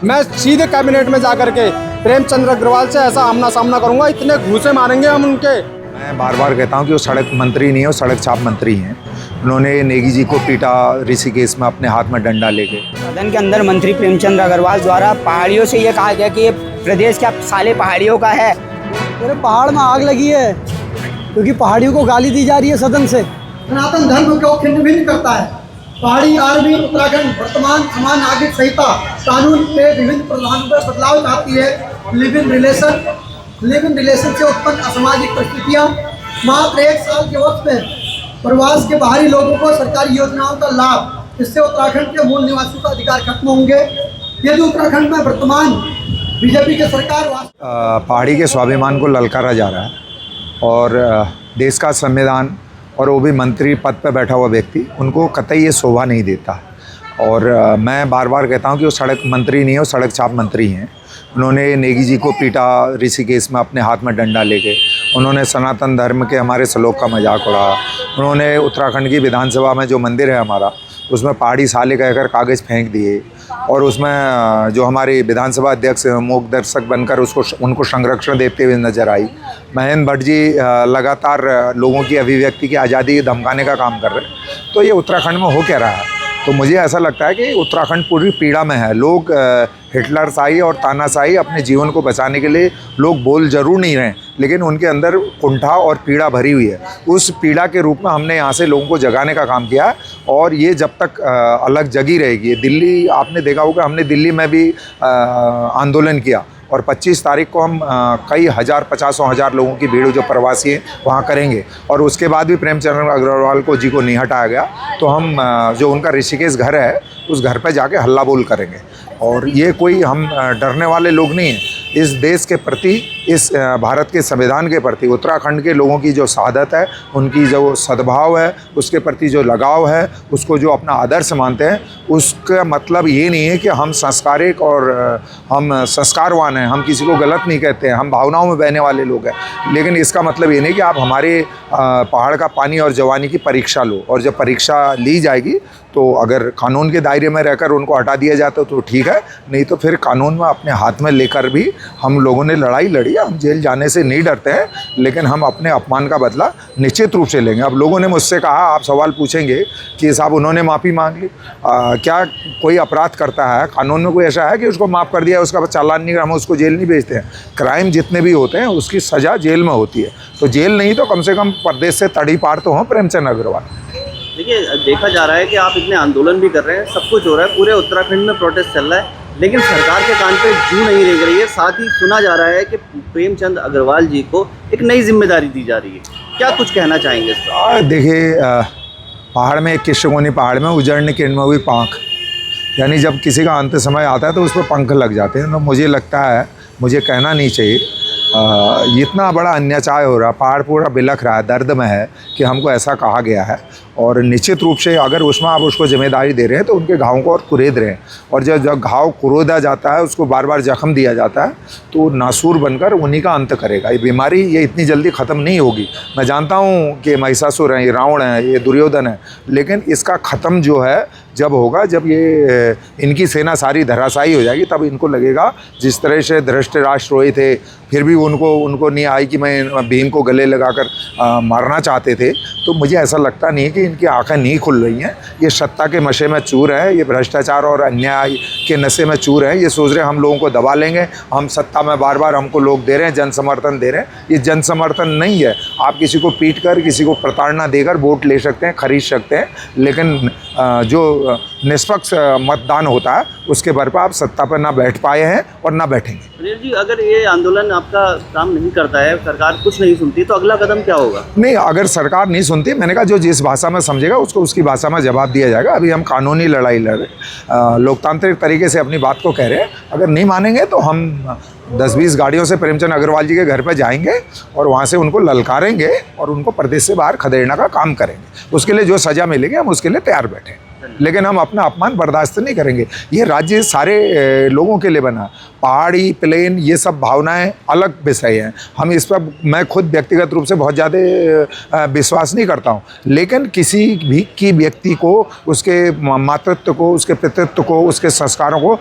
मैं सीधे कैबिनेट में जाकर के प्रेमचंद अग्रवाल से ऐसा आमना सामना करूंगा, इतने घूसे मारेंगे हम उनके। मैं बार बार कहता हूं कि वो सड़क मंत्री नहीं है, वो सड़क छाप मंत्री हैं। उन्होंने नेगी जी को पीटा ऋषिकेश में अपने हाथ में डंडा लेके। सदन के अंदर मंत्री प्रेमचंद अग्रवाल द्वारा पहाड़ियों से ये कहा गया कि ये प्रदेश क्या साले पहाड़ियों का है। मेरे पहाड़ में आग लगी है क्योंकि पहाड़ियों को गाली दी जा रही है सदन से। सनातन धर्म को खिन्न भिन्न करता है। पहाड़ी आर्मी उत्तराखंड वर्तमान समान नागरिक संहिता कानून में विभिन्न प्रावधानों में बदलाव चाहती है। लिव इन रिलेशन से उत्पन्न असामाजिक परिस्थितियाँ। मात्र 1 साल के वक्त में प्रवास के बाहरी लोगों को सरकारी योजनाओं का लाभ, इससे उत्तराखंड के मूल निवासियों का अधिकार खत्म होंगे। यदि उत्तराखंड में वर्तमान बीजेपी की सरकार पहाड़ी के स्वाभिमान को ललकारा जा रहा है और देश का संविधान और वो भी मंत्री पद पर बैठा हुआ व्यक्ति, उनको कतई ये शोभा नहीं देता। और मैं बार बार कहता हूँ कि वो सड़क मंत्री नहीं है, वो सड़क छाप मंत्री हैं। उन्होंने नेगी जी को पीटा ऋषिकेश में अपने हाथ में डंडा लेके। उन्होंने सनातन धर्म के हमारे श्लोक का मजाक उड़ाया। उन्होंने उत्तराखंड की विधानसभा में जो मंदिर है हमारा, उसमें पहाड़ी साले कहकर कागज़ फेंक दिए और उसमें जो हमारे विधानसभा अध्यक्ष मूक दर्शक बनकर उनको संरक्षण देते हुए नजर आई। महेंद्र भट्ट जी लगातार लोगों की अभिव्यक्ति की आज़ादी धमकाने का काम कर रहे हैं। तो ये उत्तराखंड में हो क्या रहा है? तो मुझे ऐसा लगता है कि उत्तराखंड पूरी पीड़ा में है। लोग हिटलरशाही और तानाशाही अपने जीवन को बचाने के लिए लोग बोल जरूर नहीं रहे, लेकिन उनके अंदर कुंठा और पीड़ा भरी हुई है। उस पीड़ा के रूप में हमने यहाँ से लोगों को जगाने का काम किया और ये जब तक अलग जगी रहेगी। दिल्ली आपने देखा होगा, हमने दिल्ली में भी आंदोलन किया और 25 तारीख को हम कई हज़ार 50,000 लोगों की भीड़ जो प्रवासी हैं वहाँ करेंगे। और उसके बाद भी प्रेमचंद अग्रवाल जी को नहीं हटाया गया तो हम जो उनका ऋषिकेश घर है उस घर पर जाके हल्ला बोल करेंगे। और ये कोई हम डरने वाले लोग नहीं हैं। इस देश के प्रति, इस भारत के संविधान के प्रति उत्तराखंड के लोगों की जो शहादत है, उनकी जो सद्भाव है, उसके प्रति जो लगाव है, उसको जो अपना आदर्श मानते हैं, उसका मतलब ये नहीं है कि हम संस्कारिक और हम संस्कारवान हैं, हम किसी को गलत नहीं कहते हैं, हम भावनाओं में बहने वाले लोग हैं। लेकिन इसका मतलब ये नहीं कि आप हमारे पहाड़ का पानी और जवानी की परीक्षा लो। और जब परीक्षा ली जाएगी तो अगर कानून के दायरे में रहकर उनको हटा दिया जाता तो ठीक है, नहीं तो फिर कानून में अपने हाथ में लेकर भी हम लोगों ने लड़ाई लड़ी। हम जेल जाने से नहीं डरते हैं, लेकिन हम अपने अपमान का बदला निश्चित रूप से लेंगे। अब लोगों ने मुझसे कहा, आप सवाल पूछेंगे कि साहब उन्होंने माफ़ी मांग ली, क्या कोई अपराध करता है कानून में कोई ऐसा है कि उसको माफ़ कर दिया उसका चालान नहीं, हम उसको जेल नहीं भेजते हैं। क्राइम जितने भी होते हैं उसकी सज़ा जेल में होती है। तो जेल नहीं तो कम से कम प्रदेश से तड़ी पार तो हों प्रेमचंद अग्रवाल। देखिए, देखा जा रहा है कि आप इतने आंदोलन भी कर रहे हैं, सब कुछ हो रहा है, पूरे उत्तराखंड में प्रोटेस्ट चल रहा है, लेकिन सरकार के कान पे जू नहीं रेंग रही है। साथ ही सुना जा रहा है कि प्रेमचंद अग्रवाल जी को एक नई जिम्मेदारी दी जा रही है। क्या कुछ कहना चाहेंगे इस पर? देखिए, पहाड़ में एक किश्तगोनी पहाड़ में उजड़ने की में हुई पाँख, यानी जब किसी का अंत समय आता है तो उस पर पंख लग जाते हैं। तो मुझे लगता है, मुझे कहना नहीं चाहिए, इतना बड़ा अन्याय हो रहा, पहाड़ पूरा बिलख रहा है, दर्द में है कि हमको ऐसा कहा गया है। और निश्चित रूप से अगर उसमें आप उसको जिम्मेदारी दे रहे हैं तो उनके घावों को और कुरेद रहे हैं। और जब घाव कुरोदा जाता है, उसको बार बार जख्म दिया जाता है, तो नासूर बनकर उन्हीं का अंत करेगा। ये बीमारी ये इतनी जल्दी ख़त्म नहीं होगी। मैं जानता हूँ कि महिषासुर हैं, ये रावण है, ये दुर्योधन है, लेकिन इसका ख़त्म जो है जब होगा, जब ये इनकी सेना सारी धराशायी हो जाएगी, तब इनको लगेगा जिस तरह से धृतराष्ट्र रोए थे, फिर भी उनको नहीं आई कि मैं भीम को गले लगाकर मारना चाहते थे। तो मुझे ऐसा लगता नहीं है कि इनकी आंखें नहीं खुल रही हैं। ये सत्ता के नशे में चूर है, ये भ्रष्टाचार और अन्याय के नशे में चूर है। ये सोच रहे हैं हम लोगों को दबा लेंगे, हम सत्ता में बार बार हमको लोग दे रहे हैं, जन समर्थन दे रहे हैं। ये जन समर्थन नहीं है। आप किसी को पीट कर, किसी को प्रताड़ना देकर वोट ले सकते हैं, खरीद सकते हैं, लेकिन जो निष्पक्ष मतदान होता है उसके बल पर आप सत्ता पर ना बैठ पाए हैं और ना बैठेंगे। सुनील जी, अगर ये आंदोलन आपका काम नहीं करता है, सरकार कुछ नहीं सुनती, तो अगला कदम क्या होगा? नहीं, अगर सरकार नहीं सुनती, मैंने कहा जो जिस भाषा में समझेगा उसको उसकी भाषा में जवाब दिया जाएगा। अभी हम कानूनी लड़ाई लड़ रहे, लोकतांत्रिक तरीके से अपनी बात को कह रहे हैं। अगर नहीं मानेंगे तो हम 10-20 गाड़ियों से प्रेमचंद अग्रवाल जी के घर पर जाएंगे और वहाँ से उनको ललकारेंगे और उनको प्रदेश से बाहर खदेड़ने का काम करेंगे। उसके लिए जो सज़ा मिलेगी हम उसके लिए तैयार बैठे। लेकिन हम अपना अपमान बर्दाश्त नहीं करेंगे। ये राज्य सारे लोगों के लिए बना, पहाड़ी प्लेन ये सब भावनाएं अलग विषय हैं। हम इस पर मैं खुद व्यक्तिगत रूप से बहुत ज़्यादा विश्वास नहीं करता हूँ, लेकिन किसी भी की व्यक्ति को, उसके मातृत्व को, उसके पितृत्व को, उसके संस्कारों को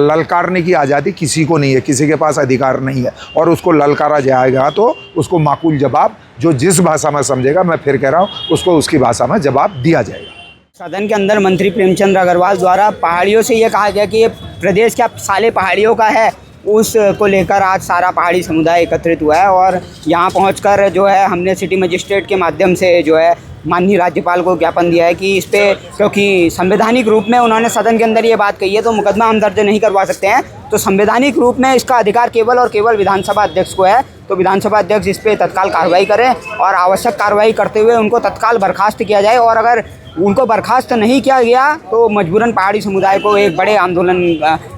ललकारने की आज़ादी किसी को नहीं है, किसी के पास अधिकार नहीं है। और उसको ललकारा जाएगा तो उसको माकूल जवाब, जो जिस भाषा में समझेगा, मैं फिर कह रहा हूँ, उसको उसकी भाषा में जवाब दिया जाएगा। सदन के अंदर मंत्री प्रेमचंद अग्रवाल द्वारा पहाड़ियों से ये कहा गया कि ये प्रदेश क्या साले पहाड़ियों का है, उसको लेकर आज सारा पहाड़ी समुदाय एकत्रित हुआ है। और यहाँ पहुंचकर जो है हमने सिटी मजिस्ट्रेट के माध्यम से जो है माननीय राज्यपाल को ज्ञापन दिया है कि इस पे, क्योंकि संवैधानिक रूप में उन्होंने सदन के अंदर ये बात कही है तो मुकदमा हम दर्ज नहीं करवा सकते हैं, तो संवैधानिक रूप में इसका अधिकार केवल और केवल विधानसभा अध्यक्ष को है। तो विधानसभा अध्यक्ष इस पर तत्काल कार्रवाई करें और आवश्यक कार्रवाई करते हुए उनको तत्काल बर्खास्त किया जाए। और अगर उनको बर्खास्त नहीं किया गया तो मजबूरन पहाड़ी समुदाय को एक बड़े आंदोलन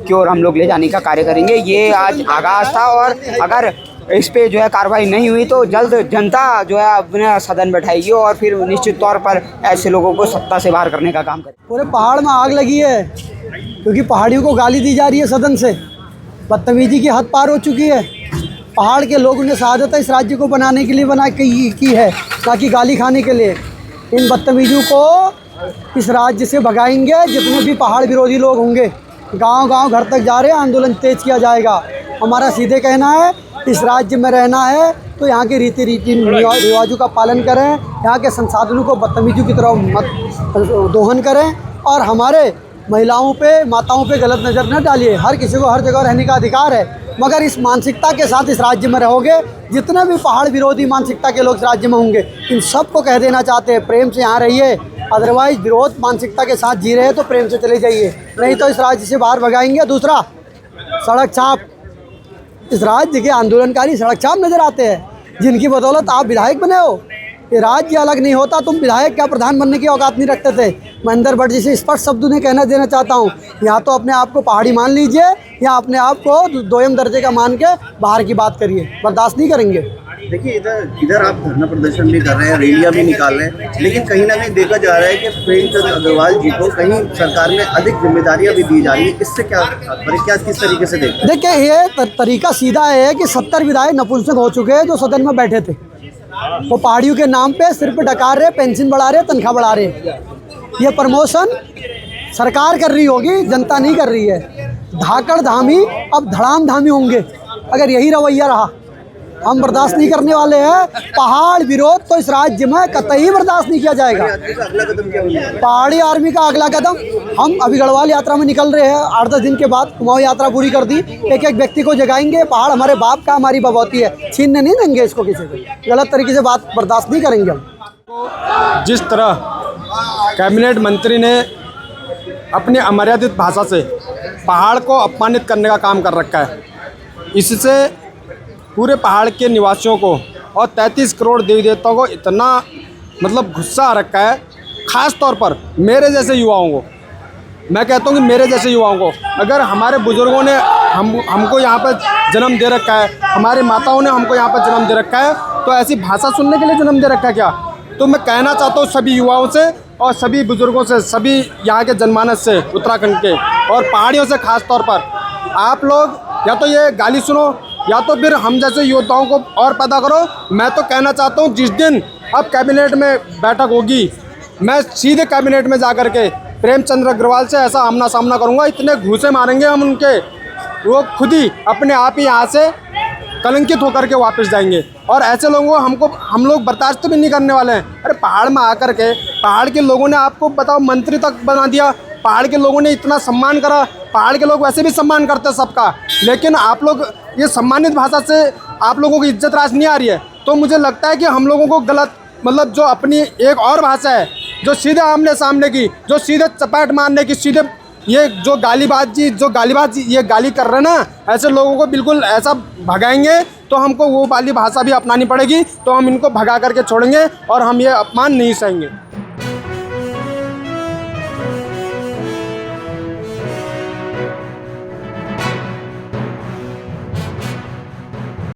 की ओर हम लोग ले जाने का कार्य करेंगे। ये आज आगाज़ था और अगर इस पे जो है कार्रवाई नहीं हुई तो जल्द जनता जो है अपने सदन बैठाएगी और फिर निश्चित तौर पर ऐसे लोगों को सत्ता से बाहर करने का काम करें। पूरे पहाड़ में आग लगी है क्योंकि पहाड़ियों को गाली दी जा रही है सदन से। बदतमीजी की हद पार हो चुकी है। पहाड़ के लोगों ने शहादत इस राज्य को बनाने के लिए की है, ना कि गाली खाने के लिए। इन बदतमीजों को इस राज्य से भगाएंगे। जितने भी पहाड़ विरोधी लोग होंगे गांव-गांव घर तक जा रहे हैं, आंदोलन तेज किया जाएगा। हमारा सीधे कहना है, इस राज्य में रहना है तो यहाँ के रीति रिवाजों का पालन करें, यहाँ के संसाधनों को बदतमीजों की तरह मत दोहन करें और हमारे महिलाओं पे, माताओं पे गलत नज़र न डालिए। हर किसी को हर जगह रहने का अधिकार है, मगर इस मानसिकता के साथ इस राज्य में रहोगे, जितने भी पहाड़ विरोधी मानसिकता के लोग इस राज्य में होंगे, इन सबको कह देना चाहते हैं प्रेम से यहाँ रहिए। अदरवाइज विरोध मानसिकता के साथ जी रहे हैं तो प्रेम से चले जाइए, नहीं तो इस राज्य से बाहर भगाएंगे। दूसरा, सड़क छाप। इस राज्य के आंदोलनकारी सड़क छाप नज़र आते हैं, जिनकी बदौलत आप विधायक बने हो। ये राज्य अलग नहीं होता, तुम विधायक क्या प्रधान बनने की औकात नहीं रखते थे। महेंद्र भट्ट जी से स्पष्ट शब्दों में कहना देना चाहता हूँ, या तो अपने आप को पहाड़ी मान लीजिए या अपने आप को दोयम दर्जे का मान के बाहर की बात करिए। बर्दाश्त नहीं करेंगे। देखिए, इधर आप धरना प्रदर्शन भी कर रहे हैं, रैलियां भी निकाल रहे हैं, लेकिन कहीं ना कहीं देखा जा रहा है कि प्रेमचंद अग्रवाल जी को कहीं सरकार में अधिक जिम्मेदारियां भी दी जा रही है। इससे क्या किस तरीके से देखिए, ये तरीका सीधा है कि 70 विधायक नपुंसक हो चुके हैं जो सदन में बैठे थे। वो पहाड़ियों के नाम पे सिर्फ डकार रहे, पेंशन बढ़ा रहे, तनख्वाह बढ़ा रहे। ये प्रमोशन सरकार कर रही होगी, जनता नहीं कर रही है। धाकड़ धामी अब धड़ाम धामी होंगे अगर यही रवैया रहा। हम बर्दाश्त नहीं करने वाले हैं। पहाड़ विरोध तो इस राज्य में कतई बर्दाश्त नहीं किया जाएगा। पहाड़ी आर्मी का अगला कदम, हम अभी गढ़वाल यात्रा में निकल रहे हैं। 8-10 दिन के बाद कुमाऊं यात्रा पूरी कर दी। एक एक व्यक्ति को जगाएंगे। पहाड़ हमारे बाप का, हमारी बबौती है, छीनने नहीं देंगे इसको किसी को। गलत तरीके से बात बर्दाश्त नहीं करेंगे हम। जिस तरह कैबिनेट मंत्री ने अपनी अमर्यादित भाषा से पहाड़ को अपमानित करने का काम कर रखा है, इससे पूरे पहाड़ के निवासियों को और 33 करोड़ देवी देवताओं को इतना गुस्सा आ रखा है। ख़ास तौर पर मेरे जैसे युवाओं को, मैं कहता हूँ कि मेरे जैसे युवाओं को, अगर हमारे बुज़ुर्गों ने हमको यहाँ पर जन्म दे रखा है, हमारी माताओं ने हमको यहाँ पर जन्म दे रखा है, तो ऐसी भाषा सुनने के लिए जन्म दे रखा है क्या? तो मैं कहना चाहता हूँ सभी युवाओं से और सभी बुज़ुर्गों से, सभी यहाँ के जनमानस से, उत्तराखंड के और पहाड़ियों से ख़ास तौर पर, आप लोग या तो ये गाली सुनो या तो फिर हम जैसे योद्धाओं को और पैदा करो। मैं तो कहना चाहता हूँ जिस दिन अब कैबिनेट में बैठक होगी, मैं सीधे कैबिनेट में जा कर के प्रेमचंद अग्रवाल से ऐसा आमना सामना करूँगा, इतने घूंसे मारेंगे हम उनके, वो खुद ही अपने आप ही यहाँ से कलंकित होकर के वापस जाएंगे। और ऐसे लोगों को हम लोग बर्दाश्त भी नहीं करने वाले हैं। अरे पहाड़ में आकर के पहाड़ के लोगों ने आपको बताओ मंत्री तक बना दिया, पहाड़ के लोगों ने इतना सम्मान करा। पहाड़ के लोग वैसे भी सम्मान करते हैं सबका, लेकिन आप लोग ये सम्मानित भाषा से आप लोगों की इज्जत राज नहीं आ रही है। तो मुझे लगता है कि हम लोगों को गलत जो अपनी एक और भाषा है, जो सीधे आमने सामने की, जो सीधे चपेट मारने की, सीधे ये जो गालीबाज ये गाली कर रहे हैं ना, ऐसे लोगों को बिल्कुल ऐसा भगाएंगे तो हमको वो वाली भाषा भी अपनानी पड़ेगी। तो हम इनको भगा करके छोड़ेंगे और हम ये अपमान नहीं सहेंगे।